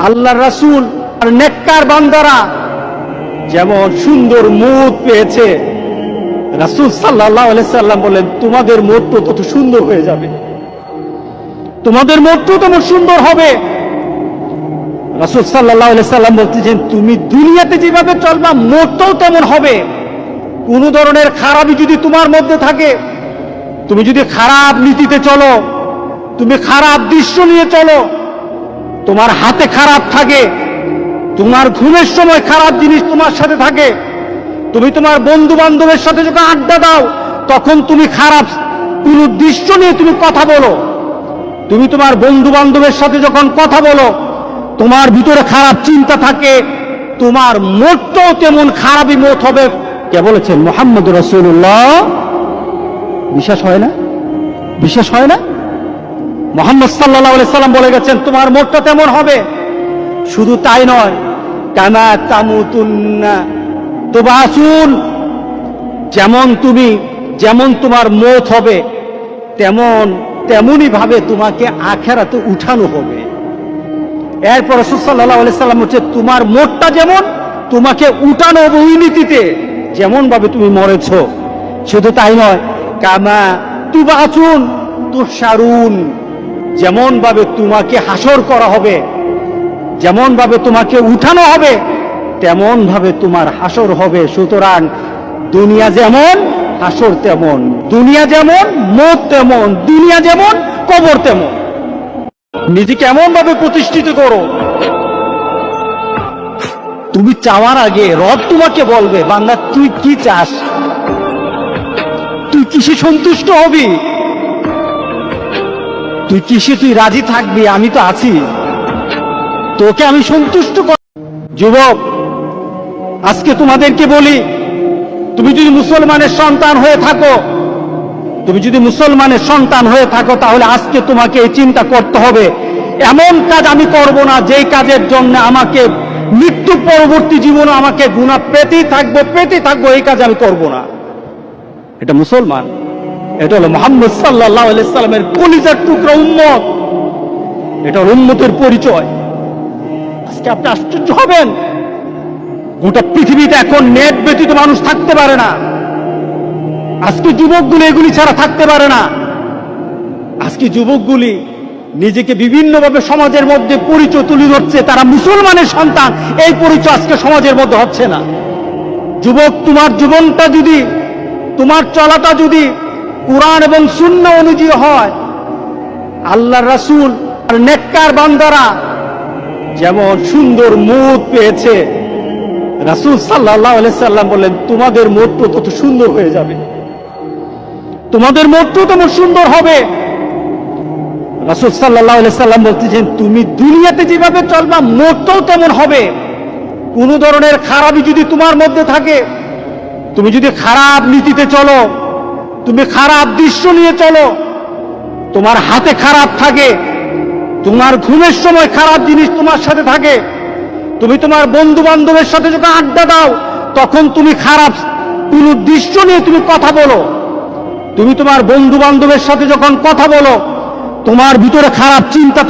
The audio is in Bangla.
আল্লাহ রাসূল আর নেককার বান্দারা যেমন সুন্দর মুখ পেয়েছে, রাসূল সাল্লাল্লাহু আলাইহি সাল্লাম বলেন তোমাদের মুখ তত সুন্দর হয়ে যাবে, তোমাদের মুখ তেমন সুন্দর হবে। রাসূল সাল্লাল্লাহু আলাইহি সাল্লাম বলতেছেন তুমি দুনিয়াতে যেভাবে চলবা মুখটাও তেমন হবে। কোন ধরনের খারাপই যদি তোমার মধ্যে থাকে, তুমি যদি খারাপ নীতিতে চলো, তুমি খারাপ দৃশ্য নিয়ে চলো, তোমার হাতে খারাপ থাকে, তোমার ঘুমের সময় খারাপ জিনিস তোমার সাথে থাকে, তুমি তোমার বন্ধু বান্ধবের সাথে যখন আড্ডা দাও তখন তুমি খারাপ কোন দৃশ্য নিয়ে তুমি কথা বলো, তুমি তোমার বন্ধু বান্ধবের সাথে যখন কথা বলো তোমার ভিতরে খারাপ চিন্তা থাকে, তোমার মোটটাও তেমন খারাপই মোট হবে। কে বলেছেন? মুহাম্মদ রাসূলুল্লাহ। বিশ্বাস হয় না? বিশ্বাস হয় না? মুহাম্মদ সাল্লাল্লাহু আলাইহি সাল্লাম বলে গেছেন তোমার মোটটা তেমন হবে। শুধু তাই নয়, কামা তামুতুন্না তুবাসুন, যেমন তোমার মৌত হবে তেমনই ভাবে তোমাকে আখিরাতে উঠানো হবে। এরপর রাসূল সাল্লাল্লাহু আলাইহি সাল্লাম হচ্ছে তোমার মোটটা যেমন তোমাকে উঠানো হবে ওই নীতিতে, যেমন ভাবে তুমি মরেছো। শুধু তাই নয়, কামা তুবাসুন তুশারুন, যেমন ভাবে তোমাকে হাসর করা হবে, যেমন ভাবে তোমাকে উঠানো হবে তেমন ভাবে তোমার হাসর হবে। সুতরাং দুনিয়া যেমন হাসর তেমন, দুনিয়া যেমন মওত তেমন, দুনিয়া যেমন কবর তেমন। নিজেকে এমন ভাবে প্রতিষ্ঠিত করো, তুমি চাওয়ার আগে রব তোমাকে বলবে বান্দা তুই কি চাস, তুই কিসে সন্তুষ্ট হবি, তুই কিসে তুই রাজি থাকবি, আমি তো আছি, তোকে আমি সন্তুষ্ট কর। যুবক, আজকে তোমাদেরকে বলি, তুমি যদি মুসলমানের সন্তান হয়ে থাকো, তাহলে আজকে তোমাকে এই চিন্তা করতে হবে এমন কাজ আমি করব না যেই কাজের জন্য আমাকে মৃত্যু পরবর্তী জীবনে আমাকে গুনাহ পেতেই থাকবো, এই কাজ আমি করব না। এটা মুসলমান, এটা হলো মুহাম্মদ সাল্লাল্লাহু আলাইহি সাল্লামের কলিজার টুকরা উম্মত, এটা হলো উম্মতের পরিচয়। আজকে আপনি আশ্চর্য হবেন, গোটা পৃথিবীতে এখন নেট ব্যতীত মানুষ থাকতে পারে না। আজকে যুবকগুলি এগুলি ছাড়া থাকতে পারে না। আজকে যুবকগুলি নিজেকে বিভিন্নভাবে সমাজের মধ্যে পরিচয় তুলে ধরছে, তারা মুসলমানের সন্তান, এই পরিচয় আজকে সমাজের মধ্যে হচ্ছে না। যুবক, তোমার জীবনটা যদি, তোমার চলাটা যদি কুরআন এবং সুন্নাহ অনুযায়ী হয়, আল্লাহর রাসূল আর নেককার বান্দারা যেমন সুন্দর মুখ পেয়েছে, রাসূল সাল্লাল্লাহু আলাইহি সাল্লাম বলেন তোমাদের মুখ তত সুন্দর হয়ে যাবে, তোমাদের মুখ তেমন সুন্দর হবে। রাসূল সাল্লাল্লাহু আলাইহি সাল্লাম বলতেছেন তুমি দুনিয়াতে যেভাবে চলবা মুখটাও তেমন হবে। কোন ধরনের খারাপই যদি তোমার মধ্যে থাকে, তুমি যদি খারাপ নীতিতে চলো, তুমি খারাপ দৃশ্য নিয়ে চলো, তোমার হাতে খারাপ থাকে, তোমার ঘুমের সময় খারাপ জিনিস তোমার সাথে থাকে, তুমি তোমার বন্ধু বান্ধবের সাথে যখন আড্ডা দাও তখন তুমি খারাপ কোন দৃশ্য নিয়ে তুমি কথা বলো, তুমি তোমার বন্ধু বান্ধবের সাথে যখন কথা বলো তোমার ভিতরে খারাপ চিন্তা